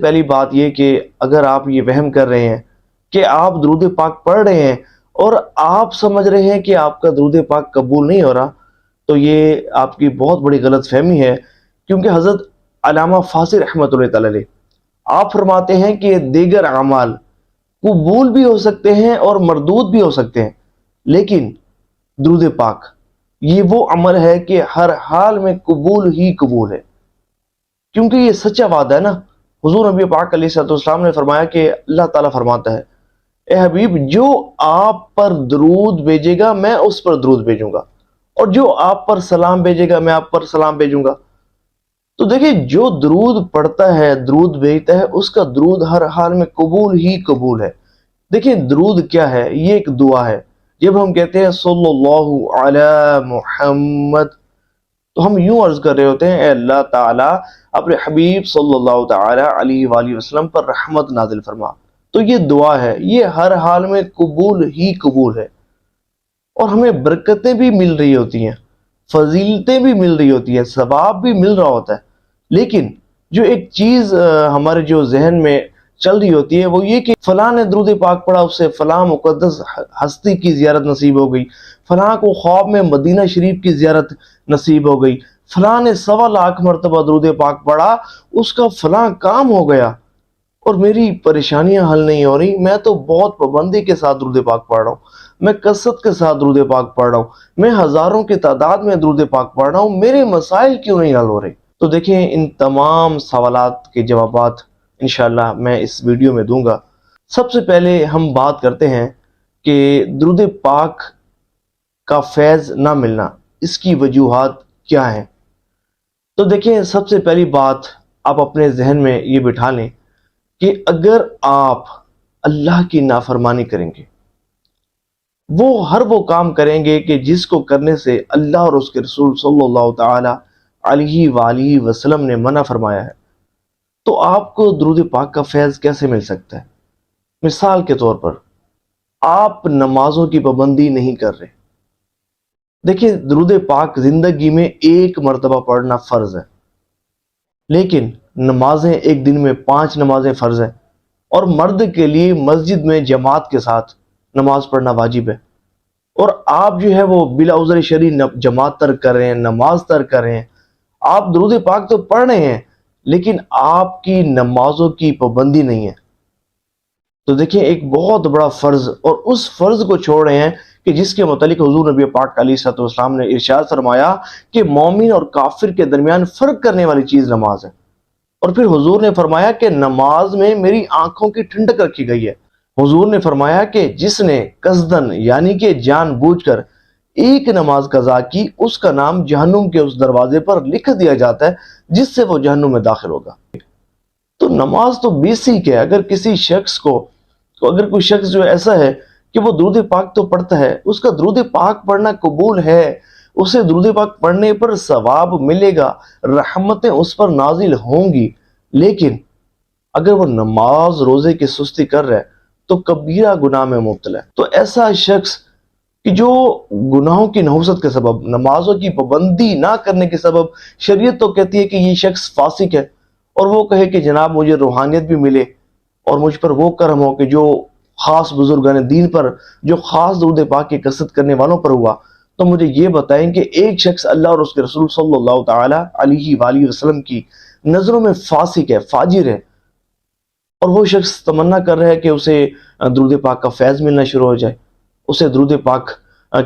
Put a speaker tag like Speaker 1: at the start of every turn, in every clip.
Speaker 1: پہلی بات یہ کہ اگر آپ یہ وہم کر رہے ہیں کہ آپ درود پاک پڑھ رہے ہیں اور آپ سمجھ رہے ہیں کہ آپ کا درود پاک قبول نہیں ہو رہا، تو یہ آپ کی بہت بڑی غلط فہمی ہے، کیونکہ حضرت علامہ فاسی رحمۃ اللہ تعالی علیہ آپ فرماتے ہیں کہ دیگر اعمال قبول بھی ہو سکتے ہیں اور مردود بھی ہو سکتے ہیں، لیکن درود پاک یہ وہ عمل ہے کہ ہر حال میں قبول ہی قبول ہے، کیونکہ یہ سچا وعدہ ہے نا۔ حضور نبی پاک علیہ الصلوۃ والسلام نے فرمایا کہ اللہ تعالیٰ فرماتا ہے، اے حبیب جو آپ پر درود بھیجے گا میں اس پر درود بھیجوں گا، اور جو آپ پر سلام بھیجے گا میں آپ پر سلام بھیجوں گا۔ تو دیکھیں، جو درود پڑھتا ہے، درود بھیجتا ہے، اس کا درود ہر حال میں قبول ہی قبول ہے۔ دیکھیں درود کیا ہے؟ یہ ایک دعا ہے۔ جب ہم کہتے ہیں صلی اللہ علی محمد، تو ہم یوں عرض کر رہے ہوتے ہیں، اے اللہ تعالیٰ اپنے حبیب صلی اللہ تعالی علیہ وآلہ وسلم پر رحمت نازل فرما۔ تو یہ دعا ہے، یہ ہر حال میں قبول ہی قبول ہے، اور ہمیں برکتیں بھی مل رہی ہوتی ہیں، فضیلتیں بھی مل رہی ہوتی ہیں، ثواب بھی مل رہا ہوتا ہے۔ لیکن جو ایک چیز ہمارے جو ذہن میں چل رہی ہوتی ہے وہ یہ کہ فلاں نے درود پاک پڑھا، اس سے فلاں مقدس ہستی کی زیارت نصیب ہو گئی، فلاں کو خواب میں مدینہ شریف کی زیارت نصیب ہو گئی، فلاں نے 1.25 مرتبہ درود پاک پڑھا، اس کا فلاں کام ہو گیا، اور میری پریشانیاں حل نہیں ہو رہی۔ میں تو بہت پابندی کے ساتھ درود پاک پڑھ رہا ہوں، میں کثرت کے ساتھ درود پاک پڑھ رہا ہوں، میں ہزاروں کی تعداد میں درود پاک پڑھ رہا ہوں، میرے مسائل کیوں نہیں حل ہو رہے؟ تو دیکھیں، ان تمام سوالات کے جوابات انشاءاللہ میں اس ویڈیو میں دوں گا۔ سب سے پہلے ہم بات کرتے ہیں کہ درود پاک کا فیض نہ ملنا، اس کی وجوہات کیا ہیں۔ تو دیکھیں، سب سے پہلی بات آپ اپنے ذہن میں یہ بٹھا لیں کہ اگر آپ اللہ کی نافرمانی کریں گے، ہر وہ کام کریں گے کہ جس کو کرنے سے اللہ اور اس کے رسول صلی اللہ تعالی علیہ وآلہ وسلم نے منع فرمایا ہے، تو آپ کو درود پاک کا فیض کیسے مل سکتا ہے؟ مثال کے طور پر آپ نمازوں کی پابندی نہیں کر رہے۔ دیکھیں، درود پاک زندگی میں 1 مرتبہ پڑھنا فرض ہے، لیکن نمازیں ایک دن میں 5 نمازیں فرض ہیں، اور مرد کے لیے مسجد میں جماعت کے ساتھ نماز پڑھنا واجب ہے، اور آپ جو ہے وہ بلا عذر شرعی جماعت ترک کر رہے ہیں، نماز ترک کر رہے ہیں۔ آپ درود پاک تو پڑھ رہے ہیں، لیکن آپ کی نمازوں کی پابندی نہیں ہے۔ تو دیکھیں، ایک بہت بڑا فرض، اور اس فرض کو چھوڑ رہے ہیں کہ جس کے متعلق حضور نبی پاک علیہ الصلوۃ والسلام نے ارشاد فرمایا کہ مومن اور کافر کے درمیان فرق کرنے والی چیز نماز ہے، اور پھر حضور نے فرمایا کہ نماز میں میری آنکھوں کی ٹھنڈک رکھی گئی ہے۔ حضور نے فرمایا کہ جس نے قصدن یعنی کہ جان بوجھ کر ایک نماز قضا کی، اس کا نام جہنم کے اس دروازے پر لکھ دیا جاتا ہے جس سے وہ جہنم میں داخل ہوگا۔ تو نماز تو بیسک ہے۔ اگر کوئی شخص جو ایسا ہے کہ وہ درود پاک تو پڑھتا ہے، اس کا درود پاک پڑھنا قبول ہے، اسے درود پاک پڑھنے پر ثواب ملے گا، رحمتیں اس پر نازل ہوں گی، لیکن اگر وہ نماز روزے کی سستی کر رہا ہے تو کبیرہ گناہ میں مبتلا ہے۔ تو ایسا شخص کہ جو گناہوں کی نحوست کے سبب، نمازوں کی پابندی نہ کرنے کے سبب، شریعت تو کہتی ہے کہ یہ شخص فاسق ہے، اور وہ کہے کہ جناب مجھے روحانیت بھی ملے اور مجھ پر وہ کرم ہو کہ جو خاص بزرگان دین پر، جو خاص درود پاک کی کثرت کرنے والوں پر ہوا، تو مجھے یہ بتائیں کہ ایک شخص اللہ اور اس کے رسول صلی اللہ تعالی علیہ وآلہ وسلم کی نظروں میں فاسق ہے، فاجر ہے، اور وہ شخص تمنا کر رہا ہے کہ اسے درود پاک کا فیض ملنا شروع ہو جائے، اسے درود پاک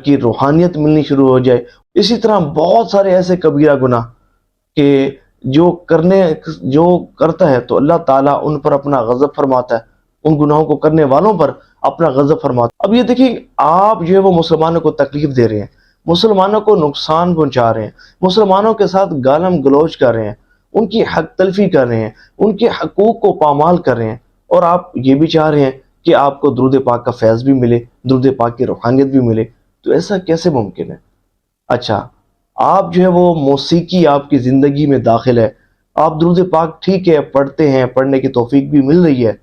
Speaker 1: کی روحانیت ملنی شروع ہو جائے۔ اسی طرح بہت سارے ایسے کبیرہ گناہ کہ جو کرتا ہے تو اللہ تعالیٰ ان پر اپنا غضب فرماتا ہے، ان گناہوں کو کرنے والوں پر اپنا غضب فرماتا ہے۔ اب یہ دیکھیں، آپ جو ہے وہ مسلمانوں کو تکلیف دے رہے ہیں، مسلمانوں کو نقصان پہنچا رہے ہیں، مسلمانوں کے ساتھ گالم گلوچ کر رہے ہیں، ان کی حق تلفی کر رہے ہیں، ان کے حقوق کو پامال کر رہے ہیں، اور آپ یہ بھی چاہ رہے ہیں کہ آپ کو درود پاک کا فیض بھی ملے، درود پاک کی روحانیت بھی ملے۔ تو ایسا کیسے ممکن ہے؟ اچھا، آپ جو ہے وہ موسیقی آپ کی زندگی میں داخل ہے، آپ درود پاک ٹھیک ہے پڑھتے ہیں، پڑھنے کی توفیق بھی مل رہی ہے،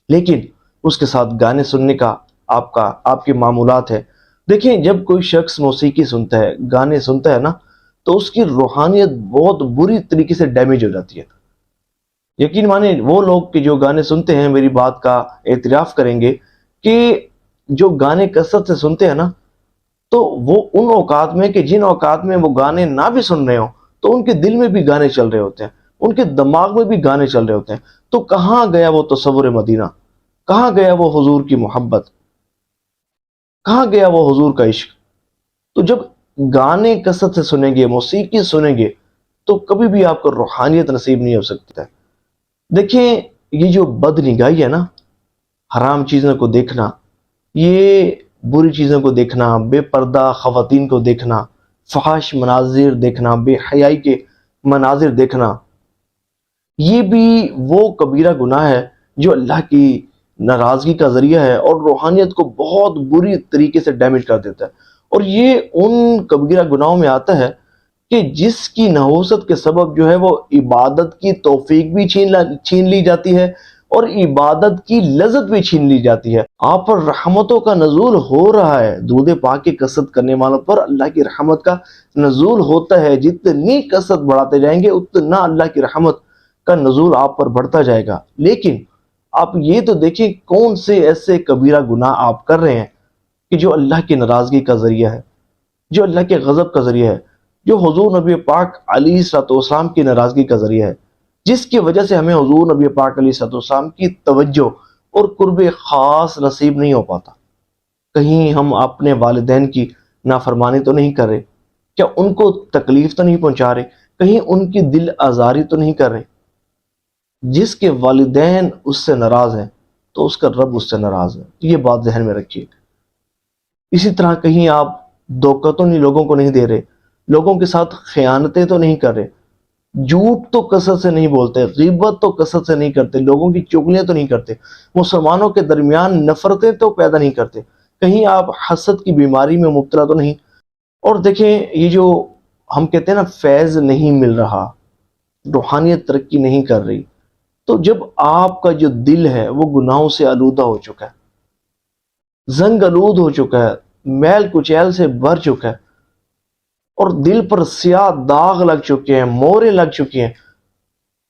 Speaker 1: لیکن اس کے ساتھ گانے سننے کا آپ کے معمولات ہے۔ دیکھیں، جب کوئی شخص موسیقی سنتا ہے، گانے سنتا ہے نا، تو اس کی روحانیت بہت بری طریقے سے ڈیمیج ہو جاتی ہے۔ یقین مانیں وہ لوگ کہ جو گانے سنتے ہیں میری بات کا اعتراف کریں گے کہ جو گانے کثرت سے سنتے ہیں نا، تو وہ ان اوقات میں کہ جن اوقات میں وہ گانے نہ بھی سن رہے ہوں تو ان کے دل میں بھی گانے چل رہے ہوتے ہیں، ان کے دماغ میں بھی گانے چل رہے ہوتے ہیں. تو کہاں گیا وہ تصور مدینہ، کہاں گیا وہ حضور کی محبت، کہاں گیا وہ حضور کا عشق؟ تو جب گانے کثرت سے سنیں گے، موسیقی سنیں گے، تو کبھی بھی آپ کو روحانیت نصیب نہیں ہو سکتا ہے. دیکھیں یہ جو بد نگاہی ہے نا، حرام چیزوں کو دیکھنا، یہ بری چیزوں کو دیکھنا، بے پردہ خواتین کو دیکھنا، فحش مناظر دیکھنا، بے حیائی کے مناظر دیکھنا، یہ بھی وہ کبیرہ گناہ ہے جو اللہ کی ناراضگی کا ذریعہ ہے اور روحانیت کو بہت بری طریقے سے ڈیمیج کر دیتا ہے. اور یہ ان کبیرہ گناہوں میں آتا ہے کہ جس کی نحوست کے سبب جو ہے وہ عبادت کی توفیق بھی چھین لی جاتی ہے اور عبادت کی لذت بھی چھین لی جاتی ہے. آپ پر رحمتوں کا نزول ہو رہا ہے، درود پاک کی کثرت کرنے والوں پر اللہ کی رحمت کا نزول ہوتا ہے. جتنی کثرت بڑھاتے جائیں گے اتنا اللہ کی رحمت کا نزول آپ پر بڑھتا جائے گا. لیکن آپ یہ تو دیکھیں کون سے ایسے کبیرہ گناہ آپ کر رہے ہیں کہ جو اللہ کی ناراضگی کا ذریعہ ہے، جو اللہ کے غضب کا ذریعہ ہے، جو حضور نبی پاک علیہ الصلوۃ والسلام کی ناراضگی کا ذریعہ ہے، جس کی وجہ سے ہمیں حضور نبی پاک علیہ الصلوۃ والسلام کی توجہ اور قرب خاص نصیب نہیں ہو پاتا. کہیں ہم اپنے والدین کی نافرمانی تو نہیں کر رہے؟ کیا ان کو تکلیف تو نہیں پہنچا رہے؟ کہیں ان کی دل آزاری تو نہیں کر رہے؟ جس کے والدین اس سے ناراض ہیں تو اس کا رب اس سے ناراض ہے. یہ بات ذہن میں رکھیے. اسی طرح کہیں آپ دھوکہ تو نہیں لوگوں کو نہیں دے رہے، لوگوں کے ساتھ خیانتیں تو نہیں کر رہے، جھوٹ تو کثرت سے نہیں بولتے، غیبت تو کثرت سے نہیں کرتے، لوگوں کی چغلیاں تو نہیں کرتے، مسلمانوں کے درمیان نفرتیں تو پیدا نہیں کرتے، کہیں آپ حسد کی بیماری میں مبتلا تو نہیں. اور دیکھیں یہ جو ہم کہتے ہیں نا فیض نہیں مل رہا، روحانیت ترقی نہیں کر رہی، تو جب آپ کا جو دل ہے وہ گناہوں سے آلودہ ہو چکا ہے، زنگ آلود ہو چکا ہے، میل کچیل سے بھر چکا ہے اور دل پر سیاہ داغ لگ چکے ہیں، موریں لگ چکی ہیں،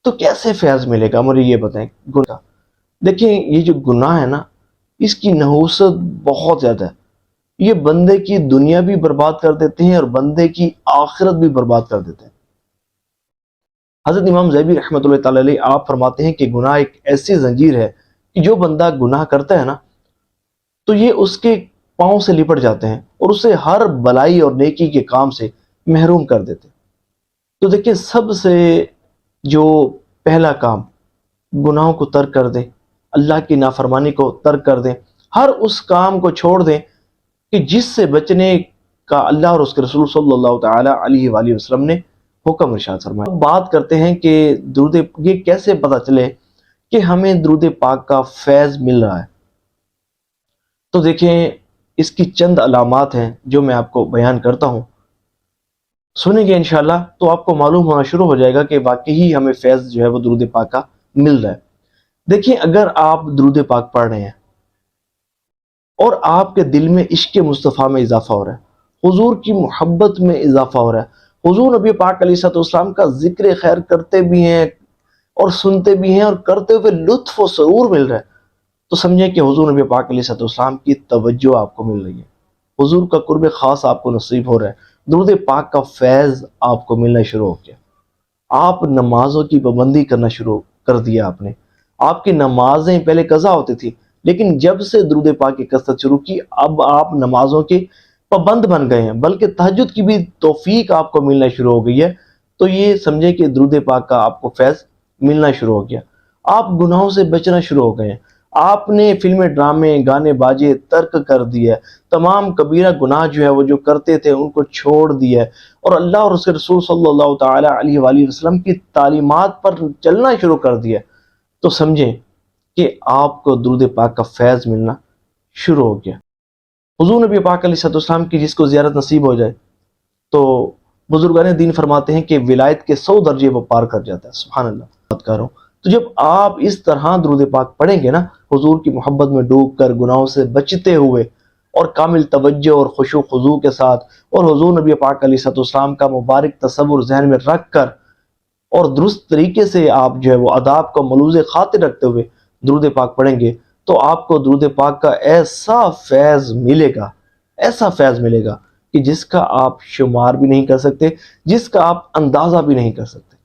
Speaker 1: تو کیسے فیض ملے گا؟ مجھے یہ بتائیں. گناہ دیکھیں یہ جو گناہ ہے نا، اس کی نحوست بہت زیادہ ہے. یہ بندے کی دنیا بھی برباد کر دیتے ہیں اور بندے کی آخرت بھی برباد کر دیتے ہیں. حضرت امام زیبی رحمۃ اللہ تعالی علیہ آپ فرماتے ہیں کہ گناہ ایک ایسی زنجیر ہے کہ جو بندہ گناہ کرتا ہے نا تو یہ اس کے پاؤں سے لپٹ جاتے ہیں اور اسے ہر بلائی اور نیکی کے کام سے محروم کر دیتے ہیں. تو دیکھیں سب سے جو پہلا کام، گناہوں کو ترک کر دیں، اللہ کی نافرمانی کو ترک کر دیں، ہر اس کام کو چھوڑ دیں کہ جس سے بچنے کا اللہ اور اس کے رسول صلی اللہ تعالی علیہ وآلہ وسلم نے حکم ارشاد فرمایا. بات کرتے ہیں کہ درود یہ کیسے پتہ چلے کہ ہمیں درود پاک کا فیض مل رہا ہے. تو دیکھیں اس کی چند علامات ہیں جو میں آپ کو بیان کرتا ہوں، سنیں گے انشاءاللہ تو آپ کو معلوم ہونا شروع ہو جائے گا کہ واقعی ہمیں فیض جو ہے وہ درود پاک کا مل رہا ہے. دیکھیں اگر آپ درود پاک پڑھ رہے ہیں اور آپ کے دل میں عشق مصطفیٰ میں اضافہ ہو رہا ہے، حضور کی محبت میں اضافہ ہو رہا ہے، حضور نبی پاک علیہ الصلوۃ والسلام کا ذکر خیر کرتے بھی ہیں اور سنتے بھی ہیں اور کرتے ہوئے لطف و سرور مل رہا ہے، تو سمجھیں کہ حضور نبی پاک علیہ الصلوۃ والسلام کی توجہ آپ کو مل رہی ہے، حضور کا قرب خاص آپ کو نصیب ہو رہا ہے، درود پاک کا فیض آپ کو ملنا شروع ہو گیا. آپ نمازوں کی پابندی کرنا شروع کر دیا آپ نے. آپ کی نمازیں پہلے قضا ہوتی تھی، لیکن جب سے درود پاک کی کثرت شروع کی اب آپ نمازوں کے پابند بن گئے ہیں، بلکہ تہجد کی بھی توفیق آپ کو ملنا شروع ہو گئی ہے. تو یہ سمجھیں کہ درود پاک کا آپ کو فیض ملنا شروع ہو گیا. آپ گناہوں سے بچنا شروع ہو گئے ہیں، آپ نے فلمیں، ڈرامے، گانے باجے ترک کر دیا ہے، تمام کبیرہ گناہ جو ہے وہ جو کرتے تھے ان کو چھوڑ دیا ہے اور اللہ اور اس کے رسول صلی اللہ تعالی علیہ وآلہ وسلم کی تعلیمات پر چلنا شروع کر دیا. تو سمجھیں کہ آپ کو درود پاک کا فیض ملنا شروع ہو گیا. حضور نبی پاک علیہ السلام کی جس کو زیارت نصیب ہو جائے تو بزرگان دین فرماتے ہیں کہ ولایت کے 100 درجے وہ پار کر جاتا ہے. سبحان اللہ، بات کر رہا ہوں. تو جب آپ اس طرح درود پاک پڑھیں گے نا، حضور کی محبت میں ڈوب کر گناہوں سے بچتے ہوئے اور کامل توجہ اور خشوع خضوع کے ساتھ اور حضور نبی پاک علیہ السلام کا مبارک تصور ذہن میں رکھ کر اور درست طریقے سے آپ جو ہے وہ آداب کو ملوز خاطر رکھتے ہوئے درود پاک پڑھیں گے تو آپ کو درود پاک کا ایسا فیض ملے گا، ایسا فیض ملے گا کہ جس کا آپ شمار بھی نہیں کر سکتے، جس کا آپ اندازہ بھی نہیں کر سکتے۔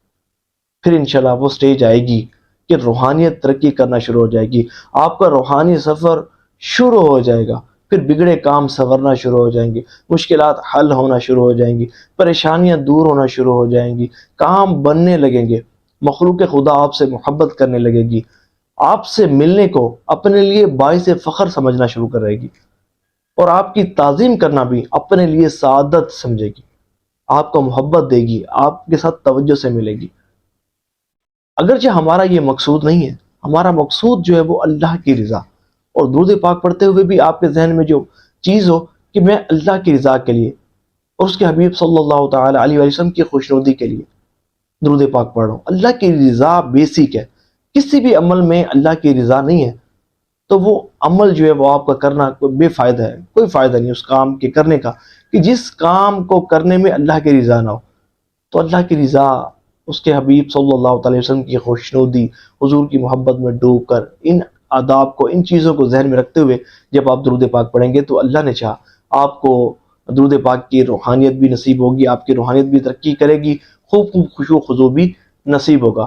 Speaker 1: پھر انشاءاللہ وہ سٹیج آئے گی کہ روحانیت ترقی کرنا شروع ہو جائے گی، آپ کا روحانی سفر شروع ہو جائے گا، پھر بگڑے کام سنورنا شروع ہو جائیں گے، مشکلات حل ہونا شروع ہو جائیں گی، پریشانیاں دور ہونا شروع ہو جائیں گی، کام بننے لگیں گے، مخلوق خدا آپ سے محبت کرنے لگے گی، آپ سے ملنے کو اپنے لیے باعث فخر سمجھنا شروع کر رہے گی، اور آپ کی تعظیم کرنا بھی اپنے لیے سعادت سمجھے گی، آپ کو محبت دے گی، آپ کے ساتھ توجہ سے ملے گی۔ اگرچہ ہمارا یہ مقصود نہیں ہے، ہمارا مقصود جو ہے وہ اللہ کی رضا، اور درود پاک پڑھتے ہوئے بھی آپ کے ذہن میں جو چیز ہو کہ میں اللہ کی رضا کے لیے اور اس کے حبیب صلی اللہ تعالی علیہ وسلم کی خوشنودی کے لیے درود پاک پڑھ رہا ہوں۔ اللہ کی رضا بیسک ہے، کسی بھی عمل میں اللہ کی رضا نہیں ہے تو وہ عمل جو ہے وہ آپ کا کرنا بے فائدہ ہے، کوئی فائدہ نہیں اس کام کے کرنے کا، کہ جس کام کو کرنے میں اللہ کی رضا نہ ہو۔ تو اللہ کی رضا، اس کے حبیب صلی اللہ علیہ وسلم کی خوشنودی، حضور کی محبت میں ڈوب کر ان آداب کو، ان چیزوں کو ذہن میں رکھتے ہوئے جب آپ درود پاک پڑھیں گے تو اللہ نے چاہا آپ کو درود پاک کی روحانیت بھی نصیب ہوگی، آپ کی روحانیت بھی ترقی کرے گی، خوب خوب خشوع و خضوع بھی نصیب ہوگا۔